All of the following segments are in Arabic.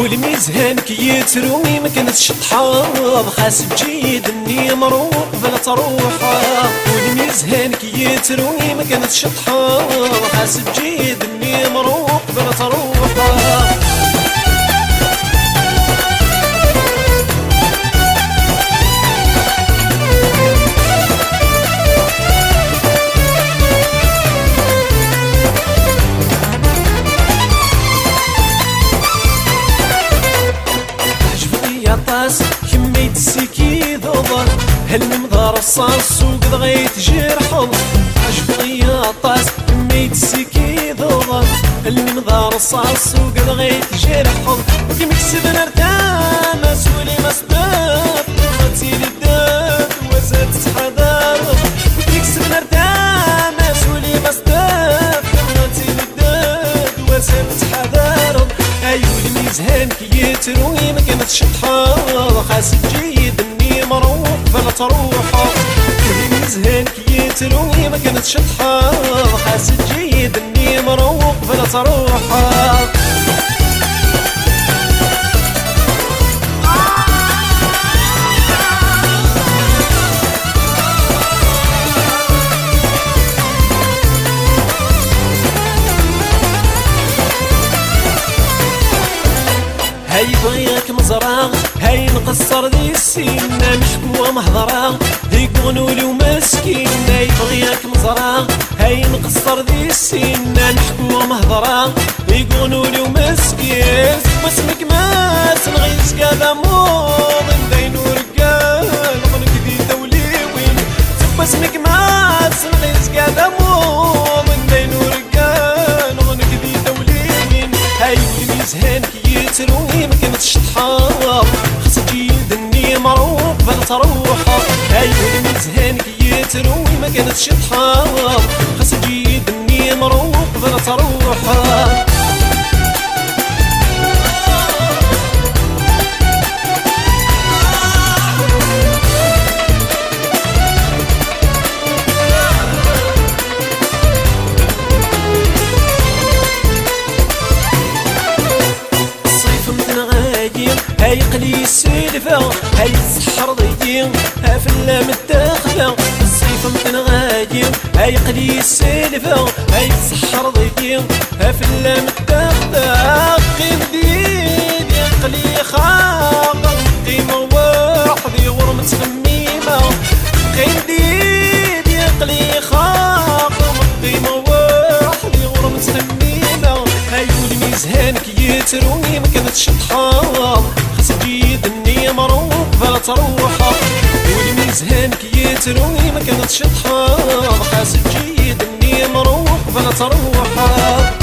والميزان كي يتروي ما كانتش تحاض، خاص تجيد اني مروق بلا تروحه. والميزان كي يتروي ما كانتش تحاض، خاص تجيد اني مروق بلا تروحه. كمية السكي ضوضر هل مدار الصاص وقد غيت جرحض. عجبني يا طاس كمية السكي ضوضر هل مدار الصاص وقد غيت جرحض. وكي مكسب نردان مسؤولي مسباب قتيل الداد وزاد تحضر. وكي مكسب نردان مسؤولي مسباب قتيل الداد وزاد تحضر. ايوا الميزان كي يتروي ما كانتش تحاض، خاص تجيد اني مروق بلا تروحه. الميزان كي يتروي ما كانتش تحاض، خاص تجيد اني مروق بلا تروحه. هاي بغيك مزرعة هاي نقصر ذي السنة مشكوة محضرة هيك غنولي ومسكين. هاي بغيك مزرعة هاي نقصر ذي السنة مشكوة محضرة هيك غنولي ومسكين. واسمك ما تنغيس كذا موض ندين ورقال غنك ذي دوليوين. واسمك ما تنغيس كذا موض ندين ورقال غنك ذي دوليوين. هاي الميزان كي يتروي ما كانتش تحاض، خاص تجيد اني مروق بلا تروحه. هاي الميزان كي يتروي ما كانتش تحاض، خاص تجيد اني مروق بلا تروحه. هاي قلي السلفة هاي السحر ضيين هافلا متاخلة. الصيف متن غايم هاي قلي السلفة هاي السحر ضيين هافلا متاخلة. قيم ديد يقلي خاقة قيمة واحدة ورم تخميمة. قيم ديد يقلي خاقة قيمة واحدة ورم تخميمة. هاي والميزان كي يتروي ما كانتش تحاض، خاص تجيد اني مروق بلا تروحه. والميزان كي يتروي ما كانتش تحاض، خاص تجيد اني مروق بلا تروحه.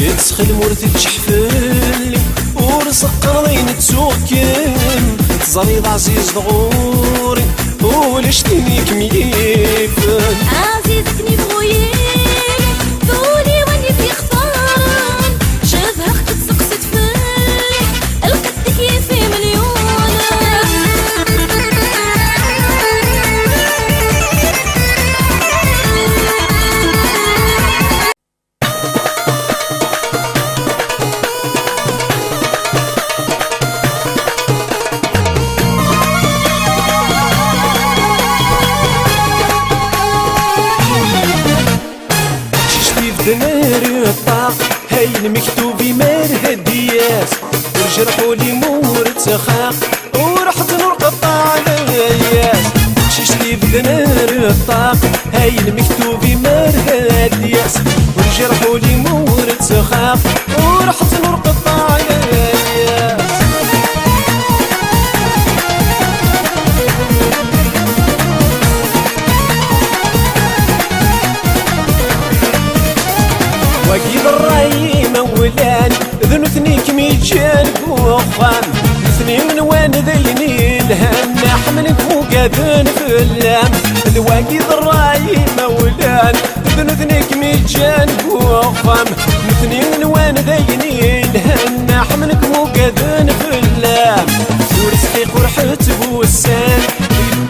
يتسخل مورتي تشحفلي ورزق رضين تسوكن. تزريض عزيز ضغوري ولشتيني كميفن. عزيزتني بغويك ذولي واني في خطران. شبهك تسقسط فيك القدك يفي مليون. دناري الطاق هاي المكتوبي مال هديات ورجرحوا لي مور تخاق ورحت نرقط على الياس. شيشتي بدناري الطاق هاي المكتوبي مال هديات ورجرحوا لي مور تخاق ورحت نرقط على الياس. وخام مثني من وين ذيني الهم حملك مو قادن في اللام الواقي ضراي مولان بنثنيك ميجان وخام مثني من وين ذيني الهم حملك مو قادن في اللام ورزقي قرحة بوسان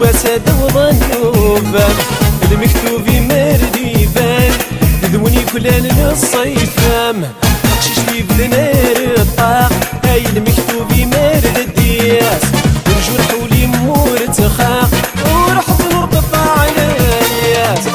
يبسد وظنوبان المكتوب مردي بان ذوني كلان الصيفام بقشيش لي بنار الطاق هاي المكتوب مرد الدياس ونجرح ولي مور تخاق ورحت نرقطع على الياس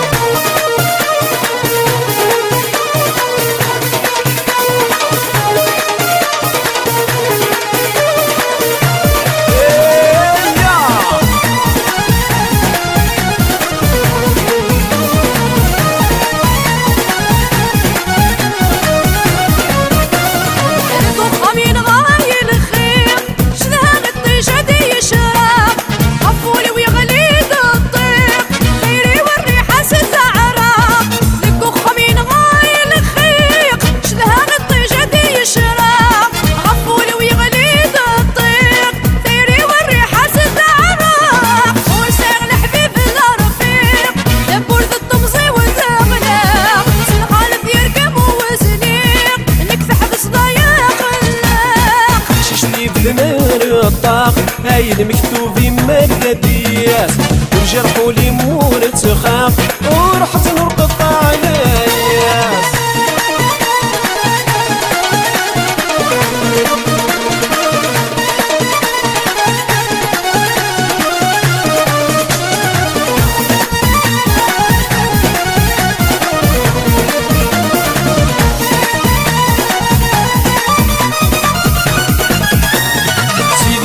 هاي المكتوب مادة دياس وجرحوا لي مور تخاف ورحت نرقط على الياس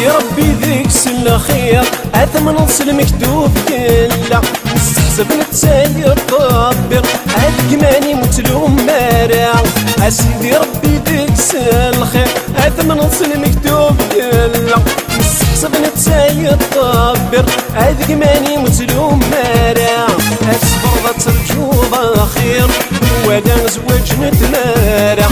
ربي ذيك الأخير أثم نص المكتوب كله نستحسب نتسالي الطبير هاد ماني متلوم مارع أسيدي ربي ذيك الخير أثم نص المكتوب كله نستحسب نتسالي الطبير هاد ماني متلوم مارع أتصبر ترجو خير ولا زواج نتمارع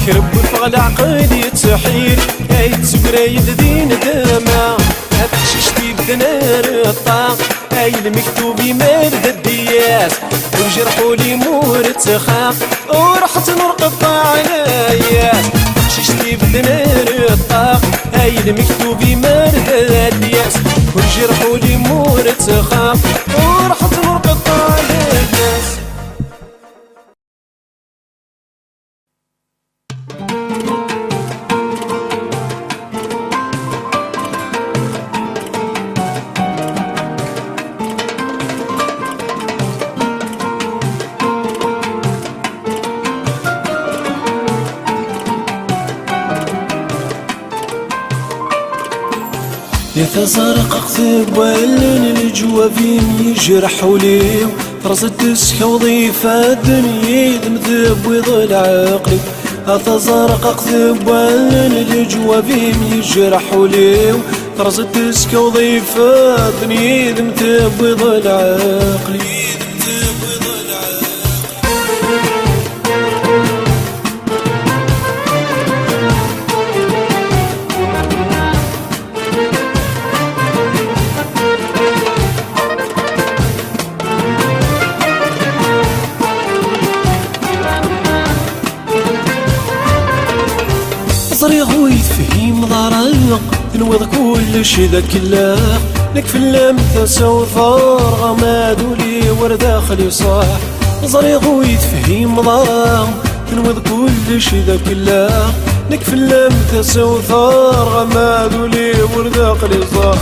كرب وفغل عقلي تحير هاي تسقرايد دين دما هبششتي بدنار الطاق هاي المكتوب مارد الدياس وجرحوا لي مور تخاف ورحت نرقط على ياس هبششتي بدنار الطاق هاي المكتوب مارد الدياس وجرحوا لي مور تخاف ورحت نرقط على ياس يتزرق اكتب ولن الجوافين يجرحوا لي فرز الدسكة وظيفة الدنيا يدمذب ويضل عقلي يتزرق اكتب ولن الجوافين يجرحوا لي فرز الدسكة وظيفة الدنيا يدمذب ويضل عقلي صريغ ويتفهم ضرق تنوض كلش ذاك اللاق لك في اللام تساو ثار غماد ولي ورداخلي صاح صريغ ويتفهم ضرق تنوض كلش ذاك اللاق لك في اللام تساو ثار غماد ولي ورداخلي صاح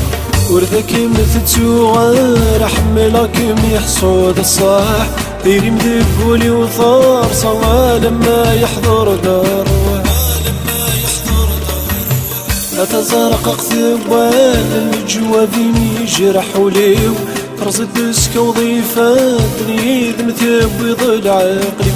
وردك متتسوغ حملك يحصود الصاح ديري مدبولي وثار صغى لما يحضر دار أتزرق اكتب والجوافين يجرحوا ليو فرز الدسكة وظيفة الدنيا مثب ويضل عقلي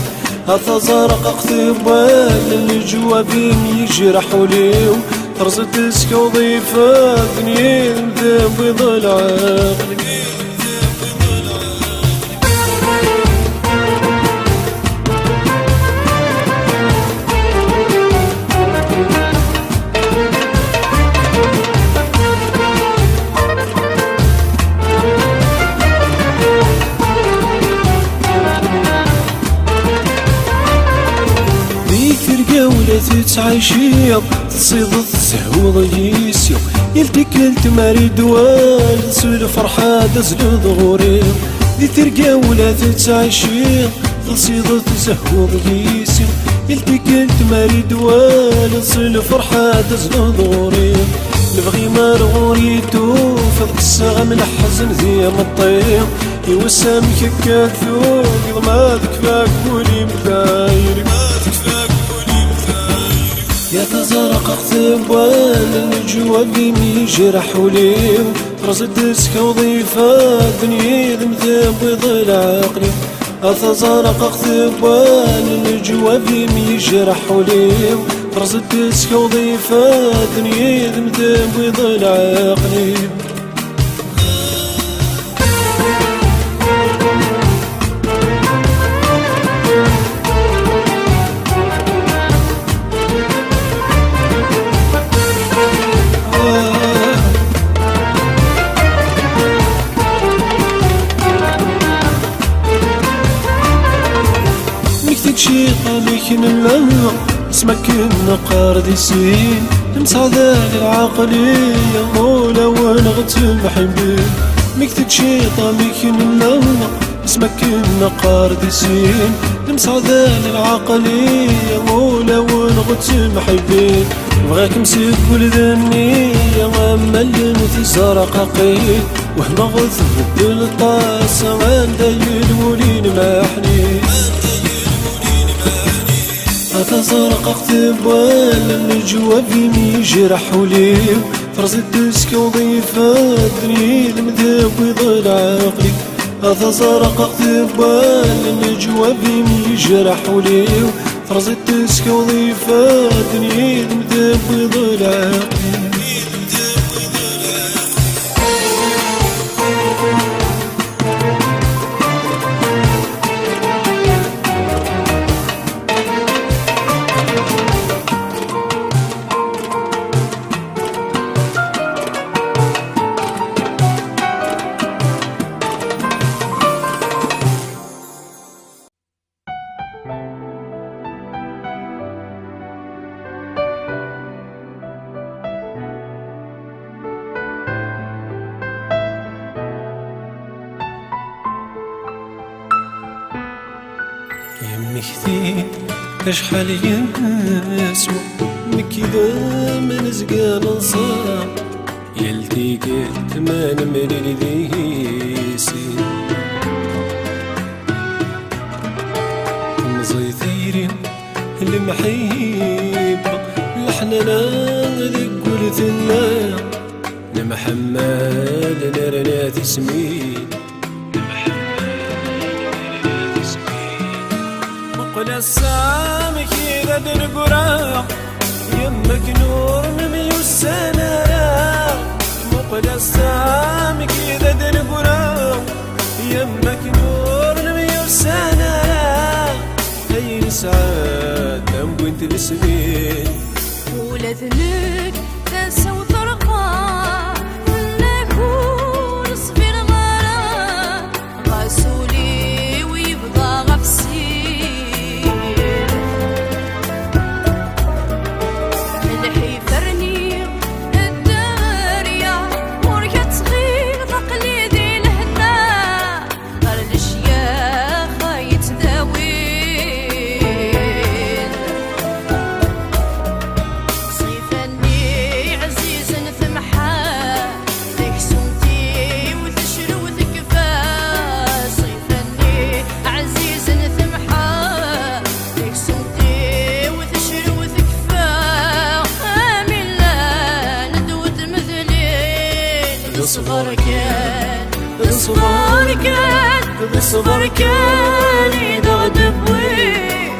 أتزرق اكتب والجوافين يجرحوا ليو فرز الدسكة وظيفة الدنيا مثب ويضل عقلي تعيشيض تصيد تسهو ضيسيو يلتكلت ماري دوال تسول فرحة تزلو ضغوري دي ترقى ولا تعيشيض تصيد تسهو ضيسيو يلتكلت ماري دوال تسول فرحة تزلو ضغوري نبغي مرغوريتو فضق الساغة من الحزن ذي مطير يوسم كيكات ثوق ما تكفاك بولي مدايري يا تزرق اختبال الجواب يجرح وليو رصد دسكة وضيفة دنيا ذمثاب ويضل عقلي أتزرق اختبال الجواب يجرح وليو رصد دسكة وضيفة دنيا ذمثاب ويضل عقلي شي طالك نلا اسمك النقار دي سين مسعدة العقلية مولا ونغت المحبين مكتب شي طالك نلا اسمك النقار دي سين مسعدة العقلية مولا ونغت المحبين بغاك مسك ولدني يا غما اللي زرق قيد وهما غث بدل الطاسة عندي الولين محنين أتزرق اختبال الجواب يجرح وليو فرزت دسكة وضيفة دنيا المذهب ويضل عقلي أتزرق اختبال الجواب يجرح وليو فرزت دسكة وضيفة دنيا المذهب ويضل عقلي يمي كثير كشحال ينسو مكذا من زقان نصاب يلتي قلت ما نمري ذيسي مزيثيرين المحيب لحننا ذي قلت الله لمحمد نرنات سمين وقل السامك إذا درقرا يمك نور نمي السنة وقل السامك إذا درقرا يمك نور نمي السنة هاي سعادة وانت السبيل ولا ذنك تنسى وطرقا نكون صفير غرام غاسولي ويبقى غفسي صبر كان يدغدب وي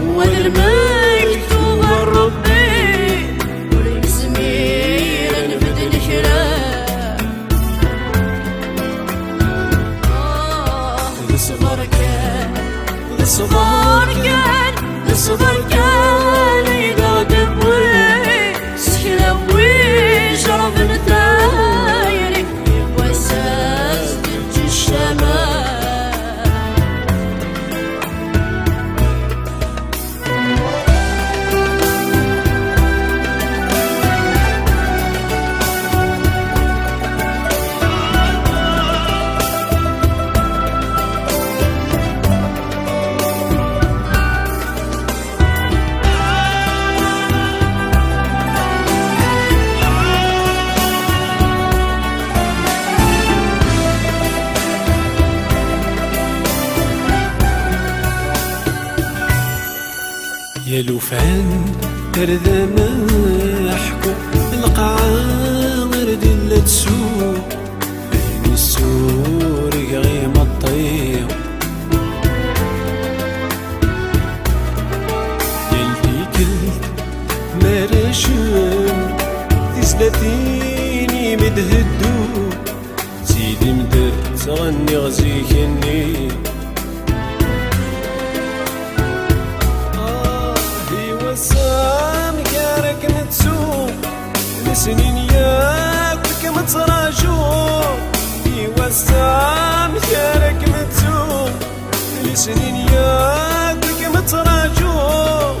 والمكتوب ربي ولك زميل نبد الكلام صبر كان يدغدب وي سكلب وي شرب نتايري واساس دج الشمال يا لوفان ترد محكو القعامر دل تسوق بين السور غيم الطيب يلي كلت مرشم تسلتيني مدهدو سيدي مدر تغني غزيكني سامي كارك نتسوق لسنين ياك متراجوع ايوا سامي كارك نتسوق لسنين ياك متراجوع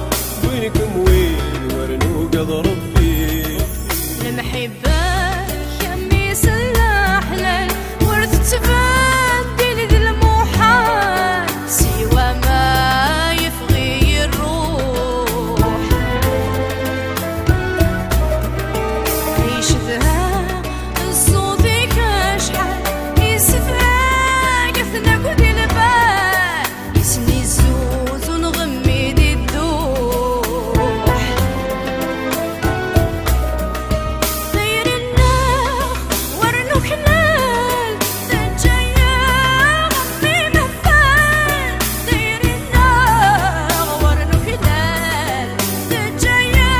وينكم وين ورنو قد ربي المحبة خميس الأحلال ورث تبان بين ذي المحال سوى ما يفغي الروح عيش ذا الصوت كشحال يسفاق ثناك ودي البال يسني الزوز ونغمد الدوح طير الناخ ورنو حلال تجايا غمي مفال طير الناخ ورنو حلال تجايا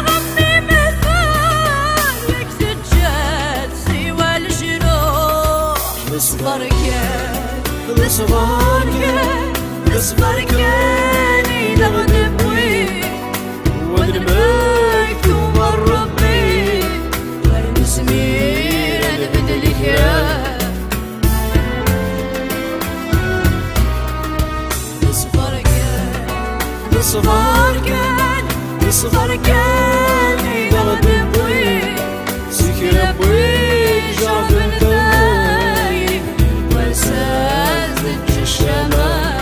غمي مفال لك تجاد سوى الجروح اصبر كان اصبر كان اصبر كان يلغنب وين ونباك ومر ربي ورنسمير انا بدلك يا اصبر كان اصبر كان اصبر كان يلغنب وين سكر بويك جاب الدايب وسازج الشمال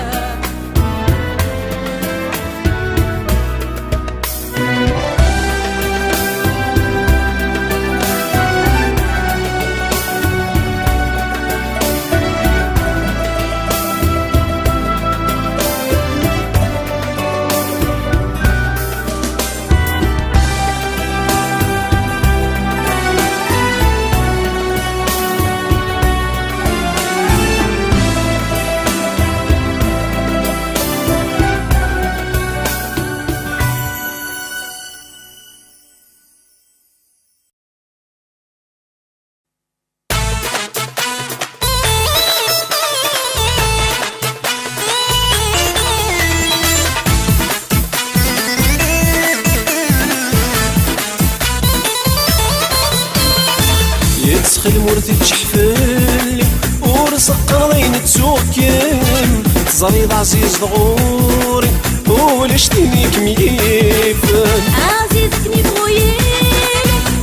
يتسخل مورتي تشحفلي ورزق قرضين تسوكم زريض عزيز ضغوري ولشتيني كميفن عزيزك نبغيك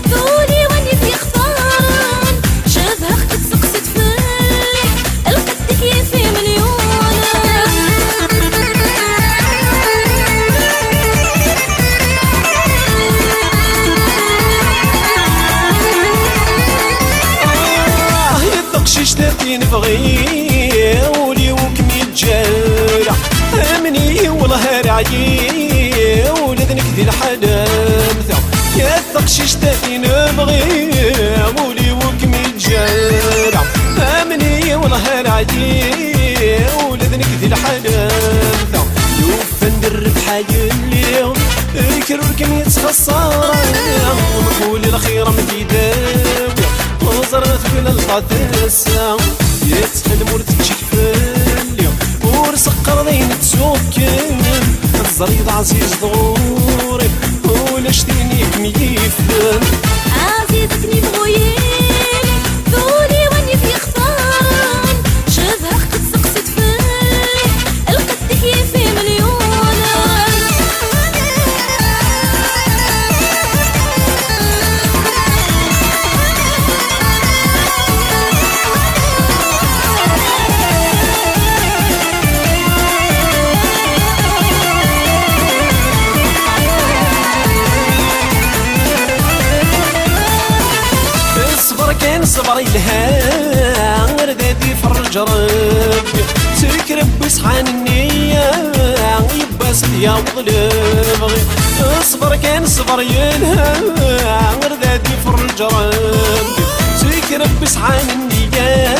ذولي واني في خطران شبهك تسقسط فيك القد كيفي مليون شتاتي نبغي ولي وكمي الجارة امني والله راعي ولدنك ذي الحنان يا ثقشي شتاتي نبغي ولي وكمي الجارة امني والله راعي ولدنك ذي الحنان يوفى ندرب حاجة اليوم يكرركم يتخسر ونقول الخير مديداوي وزرت كل القداسة يتخل مورتك شحفل ورزق قرضين تسوكم الزريض عزيز ضغوري ولشتيني كميفن عزيزك نبغيك ذولي واني في خطران شبهك تسقسط فيك القد كيفي مليون صبري لها ردادي فرج ربي تكرب بصحان النية يبا يباس يا وظلم اصبر كان صبر ينهى غردادي فرج ربي سيك ربي سعان النية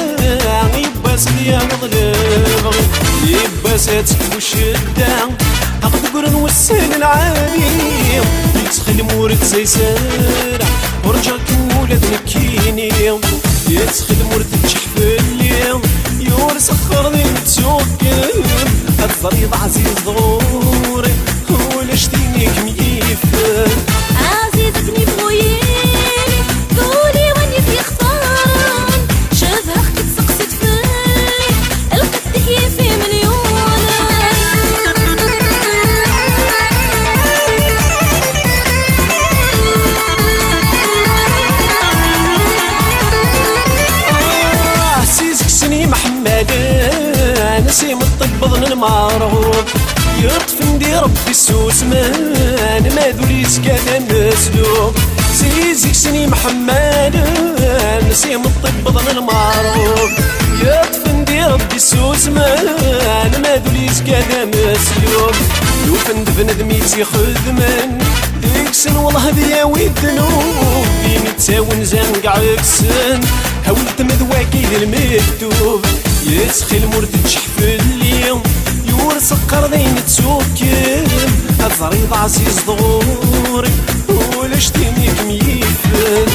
يباس يا وظلم يباس تكبو الشدة عقد قرن والسهل العالي يتخل مورد زي سارع ورجع كمولد نكيني يتخل مورد تشحفلي يور سخر ذي تسوكم الضريض عزيز ضغوري ولا شتيني كميف عزيزتني بغويني قولي واني في اختارن شبهك تسقسي تفلي القد كيفي مليون سيزك سني محمد نسيم الطب بضن المعروف يطفن دي ربي السوس مان ما دوليس كان مسلوب سيزك سني محمد نسيم الطب بضن المعروف يطفن دي ربي السوس مان ما دوليس كان مسلوب يوفن بندميتي خدمن ديكسن والله بيا ويدنوب بيني تساون زنق عكسن هولت مذواكي للمكتوب يسخي المرد تشحفلي يور سقر ذين تسوكم الضريض عزيز ضغوري ولا شتيني كميفن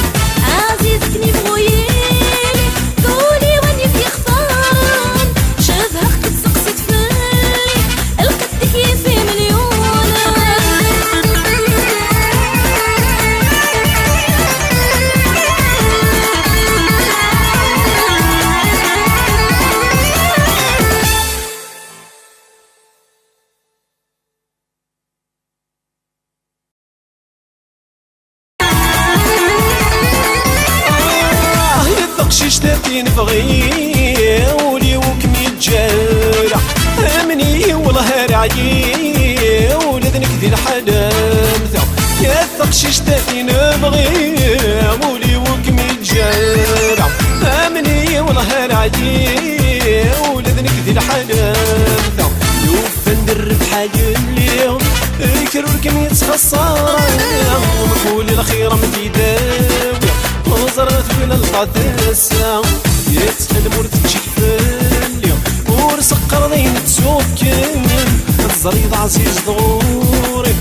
عزيزتني بغويني قولي واني في اختارن شبهك تسقسي تفلي القد كيفي مليون شيش تاتي نبغي ولي وكم يتجارع امني والله راعي ولدنك ذي الحلام يا ثقشيش تاتي نبغي ولي وكم يتجارع امني والله راعي ولدنك ذي الحلام يوفن درب حاجة اليوم يكرركم يتخسر ومقولي الخير متيداوي وزرت وين القداسة يتخل مورد تشحفل ورسقر ذين تسوكم الزريض عزيز ضغوري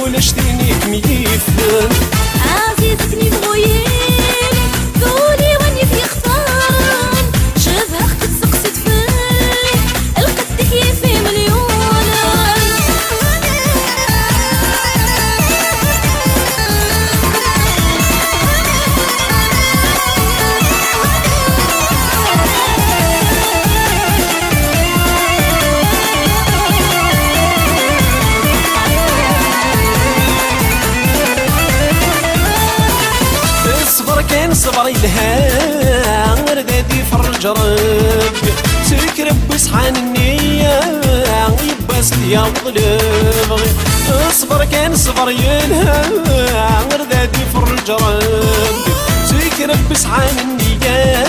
ولا شتيني كميفن عزيزتني بغويني قولي واني في اختارن شبهك تسقسي تفلي القد كيفي مليون كان صبري لها غردادي فرج ربي سيك ربي سحان النية يباس يا وظلم اصبر كان صبري لها غردادي فرج ربي سيك ربي سحان النية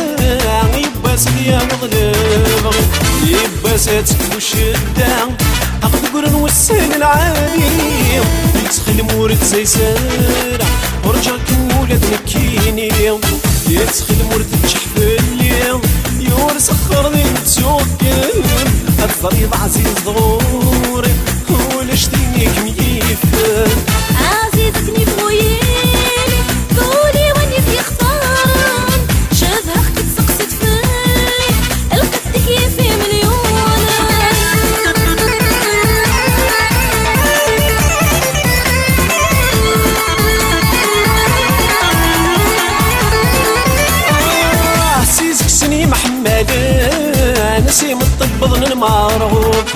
يباس يا وظلم يباس تكبو الشدة عقد قرن والسهل العالي يتخل مورد زي سارع ورجع كمولد نكيني يتخل مورد تشحفلي يور سخر ذين تسوكم الضريض عزيز ضغوري ولا شتيني كميفن عزيزتني بغويني قولي واني في اختارن شبهك تسقسي تفلي القد كيفي مليون سيزك سني محمد نسيم الطب بضن المعروف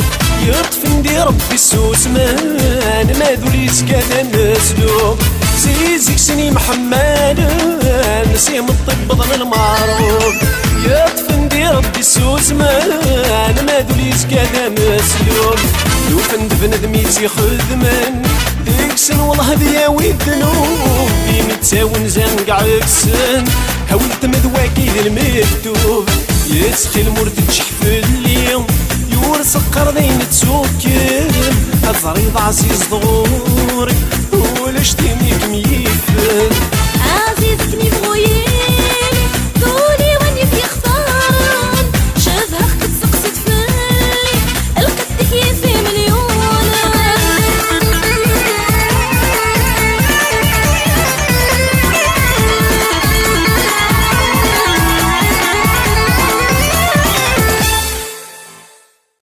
يطفن دي ربي السوس مان ما دوليس كان مسلوب سيزك سني محمد نسيم الطب بضن المعروف يطفن دي ربي السوس مان ما دوليس كان مسلوب يوفن بندميتي خدمن ديكسن والله بيا ويدنوب بيني تساون زنق عكسن هولت مذواكي للمكتوب يسخي المرد تشحفلي يور سقر ذين تسوكم صريض عزيز ضغوري ولا شتيني كميت